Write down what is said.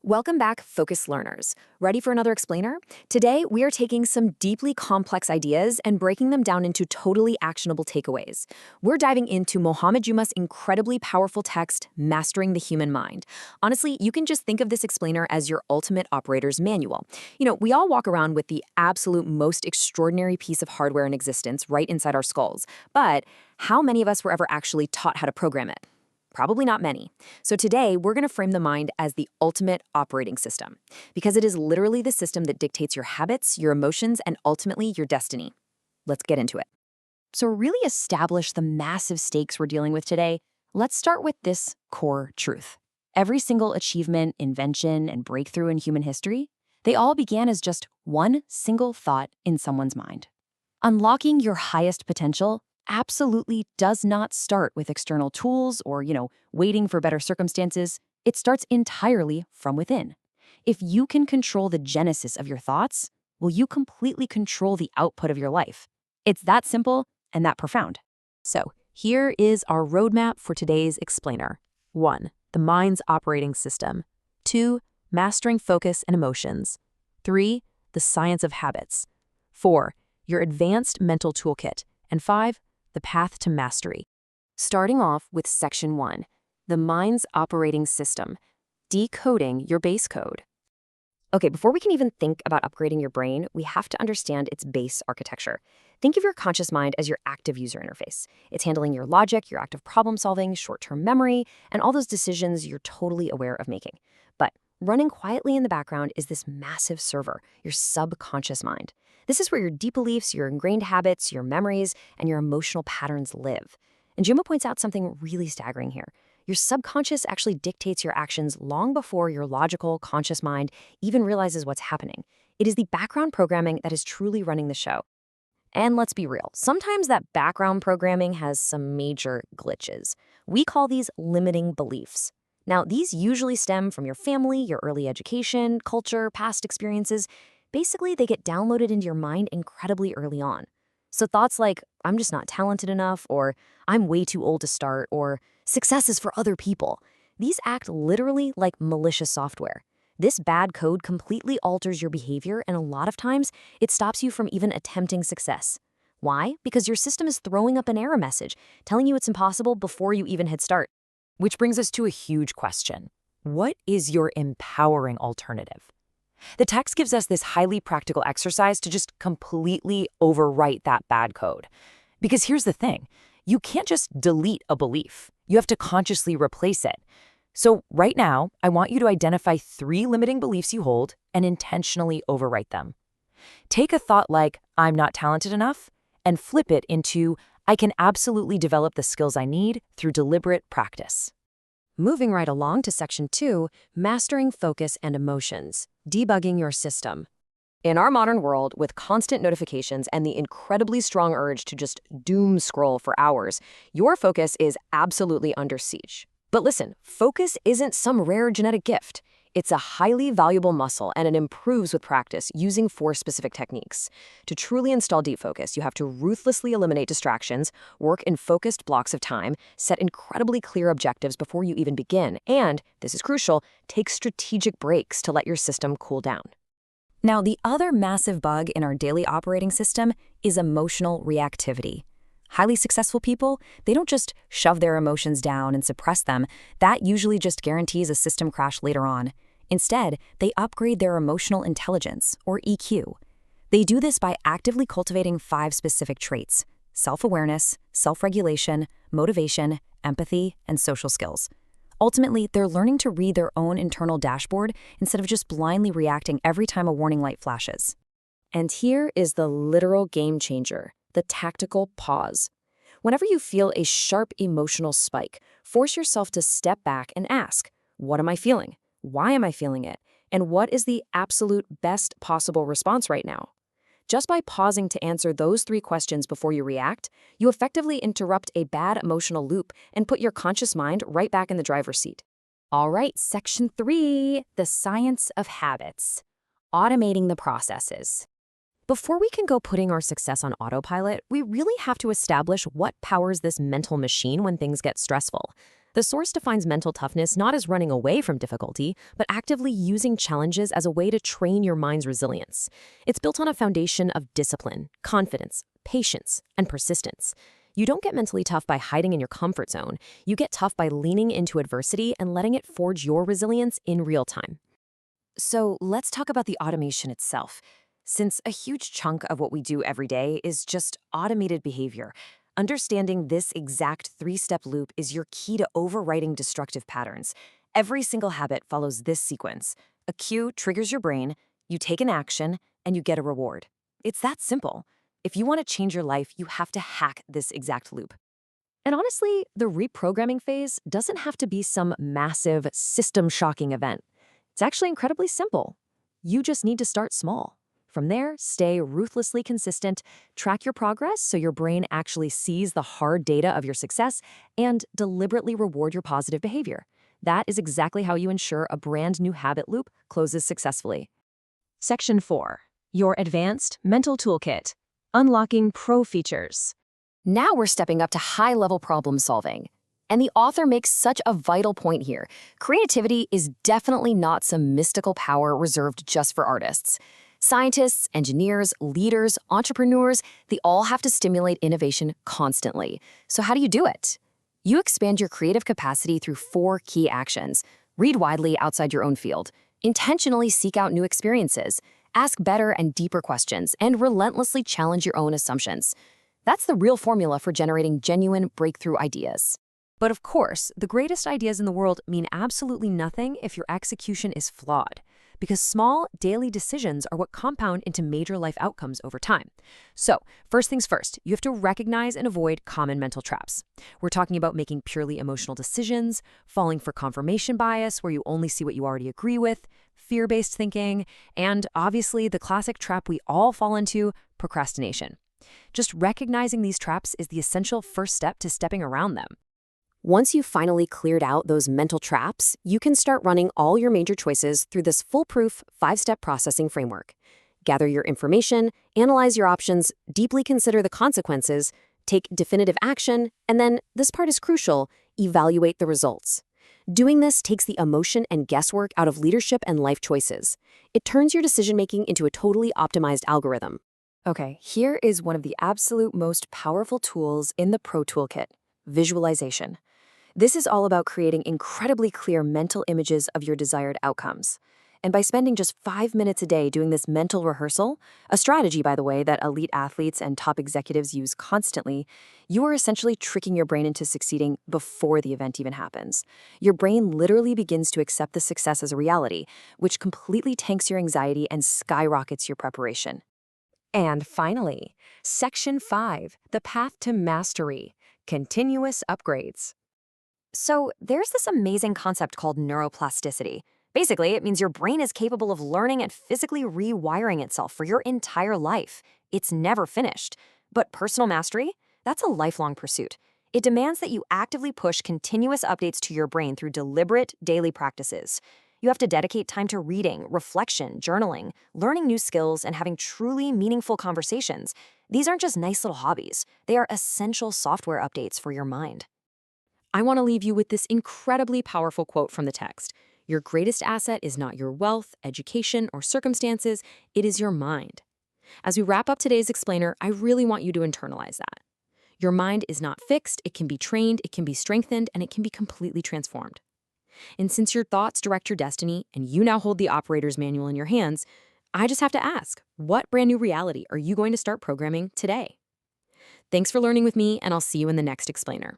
Welcome back, focused learners. Ready for another explainer? Today, we are taking some deeply complex ideas and breaking them down into totally actionable takeaways. We're diving into Mohammed Juma's incredibly powerful text, Mastering the Human Mind. Honestly, you can just think of this explainer as your ultimate operator's manual. We all walk around with the absolute most extraordinary piece of hardware in existence right inside our skulls. But how many of us were ever actually taught how to program it? Probably not many. So today, we're going to frame the mind as the ultimate operating system, because it is literally the system that dictates your habits, your emotions, and ultimately your destiny. Let's get into it. So to really establish the massive stakes we're dealing with today, let's start with this core truth. Every single achievement, invention, and breakthrough in human history, they all began as just one single thought in someone's mind. Unlocking your highest potential absolutely does not start with external tools or, waiting for better circumstances. It starts entirely from within. If you can control the genesis of your thoughts, will you completely control the output of your life? It's that simple and that profound. So, here is our roadmap for today's explainer. 1. The mind's operating system. 2. Mastering focus and emotions. 3. The science of habits. 4. Your advanced mental toolkit. And 5. The path to mastery. Starting off with Section 1, the mind's operating system, decoding your base code. Okay, before we can even think about upgrading your brain, we have to understand its base architecture. Think of your conscious mind as your active user interface. It's handling your logic, your active problem solving, short-term memory, and all those decisions you're totally aware of making. But running quietly in the background is this massive server, your subconscious mind. This is where your deep beliefs, your ingrained habits, your memories, and your emotional patterns live. And Juma points out something really staggering here. Your subconscious actually dictates your actions long before your logical, conscious mind even realizes what's happening. It is the background programming that is truly running the show. And let's be real, sometimes that background programming has some major glitches. We call these limiting beliefs. Now, these usually stem from your family, your early education, culture, past experiences. Basically, they get downloaded into your mind incredibly early on. So thoughts like, I'm just not talented enough, or I'm way too old to start, or success is for other people, these act literally like malicious software. This bad code completely alters your behavior, and a lot of times, it stops you from even attempting success. Why? Because your system is throwing up an error message, telling you it's impossible before you even hit start. Which brings us to a huge question. What is your empowering alternative? The text gives us this highly practical exercise to just completely overwrite that bad code. Because here's the thing, you can't just delete a belief. You have to consciously replace it. So right now, I want you to identify 3 limiting beliefs you hold and intentionally overwrite them. Take a thought like, I'm not talented enough, and flip it into, I can absolutely develop the skills I need through deliberate practice. Moving right along to Section 2, Mastering Focus and Emotions, debugging your system. In our modern world, with constant notifications and the incredibly strong urge to just doom scroll for hours, your focus is absolutely under siege. But listen, focus isn't some rare genetic gift. It's a highly valuable muscle, and it improves with practice using 4 specific techniques. To truly install deep focus, you have to ruthlessly eliminate distractions, work in focused blocks of time, set incredibly clear objectives before you even begin, and, this is crucial, take strategic breaks to let your system cool down. Now, the other massive bug in our daily operating system is emotional reactivity. Highly successful people, they don't just shove their emotions down and suppress them. That usually just guarantees a system crash later on. Instead, they upgrade their emotional intelligence, or EQ. They do this by actively cultivating 5 specific traits: self-awareness, self-regulation, motivation, empathy, and social skills. Ultimately, they're learning to read their own internal dashboard instead of just blindly reacting every time a warning light flashes. And here is the literal game changer, the tactical pause. Whenever you feel a sharp emotional spike, force yourself to step back and ask, what am I feeling? Why am I feeling it? And what is the absolute best possible response right now? Just by pausing to answer those 3 questions before you react, you effectively interrupt a bad emotional loop and put your conscious mind right back in the driver's seat. All right, Section 3, the science of habits, automating the processes. Before we can go putting our success on autopilot, we really have to establish what powers this mental machine when things get stressful. The source defines mental toughness not as running away from difficulty, but actively using challenges as a way to train your mind's resilience. It's built on a foundation of discipline, confidence, patience, and persistence. You don't get mentally tough by hiding in your comfort zone. You get tough by leaning into adversity and letting it forge your resilience in real time. So let's talk about the automation itself. Since a huge chunk of what we do every day is just automated behavior, understanding this exact three-step loop is your key to overriding destructive patterns. Every single habit follows this sequence. A cue triggers your brain, you take an action, and you get a reward. It's that simple. If you want to change your life, you have to hack this exact loop. And honestly, the reprogramming phase doesn't have to be some massive, system-shocking event. It's actually incredibly simple. You just need to start small. From there, stay ruthlessly consistent, track your progress so your brain actually sees the hard data of your success, and deliberately reward your positive behavior. That is exactly how you ensure a brand new habit loop closes successfully. Section 4. Your Advanced Mental Toolkit. Unlocking Pro Features. Now we're stepping up to high-level problem solving. And the author makes such a vital point here. Creativity is definitely not some mystical power reserved just for artists. Scientists, engineers, leaders, entrepreneurs, they all have to stimulate innovation constantly. So how do you do it? You expand your creative capacity through 4 key actions. Read widely outside your own field. Intentionally seek out new experiences. Ask better and deeper questions, and relentlessly challenge your own assumptions. That's the real formula for generating genuine breakthrough ideas. But of course, the greatest ideas in the world mean absolutely nothing if your execution is flawed, because small, daily decisions are what compound into major life outcomes over time. So, first things first, you have to recognize and avoid common mental traps. We're talking about making purely emotional decisions, falling for confirmation bias where you only see what you already agree with, fear-based thinking, and obviously the classic trap we all fall into, procrastination. Just recognizing these traps is the essential first step to stepping around them. Once you've finally cleared out those mental traps, you can start running all your major choices through this foolproof 5-step processing framework. Gather your information, analyze your options, deeply consider the consequences, take definitive action, and then, this part is crucial, evaluate the results. Doing this takes the emotion and guesswork out of leadership and life choices. It turns your decision-making into a totally optimized algorithm. Okay, here is one of the absolute most powerful tools in the Pro Toolkit: visualization. This is all about creating incredibly clear mental images of your desired outcomes. And by spending just 5 minutes a day doing this mental rehearsal, a strategy, by the way, that elite athletes and top executives use constantly, you are essentially tricking your brain into succeeding before the event even happens. Your brain literally begins to accept the success as a reality, which completely tanks your anxiety and skyrockets your preparation. And finally, Section 5, the path to mastery, continuous upgrades. So there's this amazing concept called neuroplasticity. Basically, it means your brain is capable of learning and physically rewiring itself for your entire life. It's never finished. But personal mastery? That's a lifelong pursuit. It demands that you actively push continuous updates to your brain through deliberate daily practices. You have to dedicate time to reading, reflection, journaling, learning new skills, and having truly meaningful conversations. These aren't just nice little hobbies. They are essential software updates for your mind. I want to leave you with this incredibly powerful quote from the text. Your greatest asset is not your wealth, education, or circumstances, it is your mind. As we wrap up today's explainer, I really want you to internalize that. Your mind is not fixed, it can be trained, it can be strengthened, and it can be completely transformed. And since your thoughts direct your destiny, and you now hold the operator's manual in your hands, I just have to ask, what brand new reality are you going to start programming today? Thanks for learning with me, and I'll see you in the next explainer.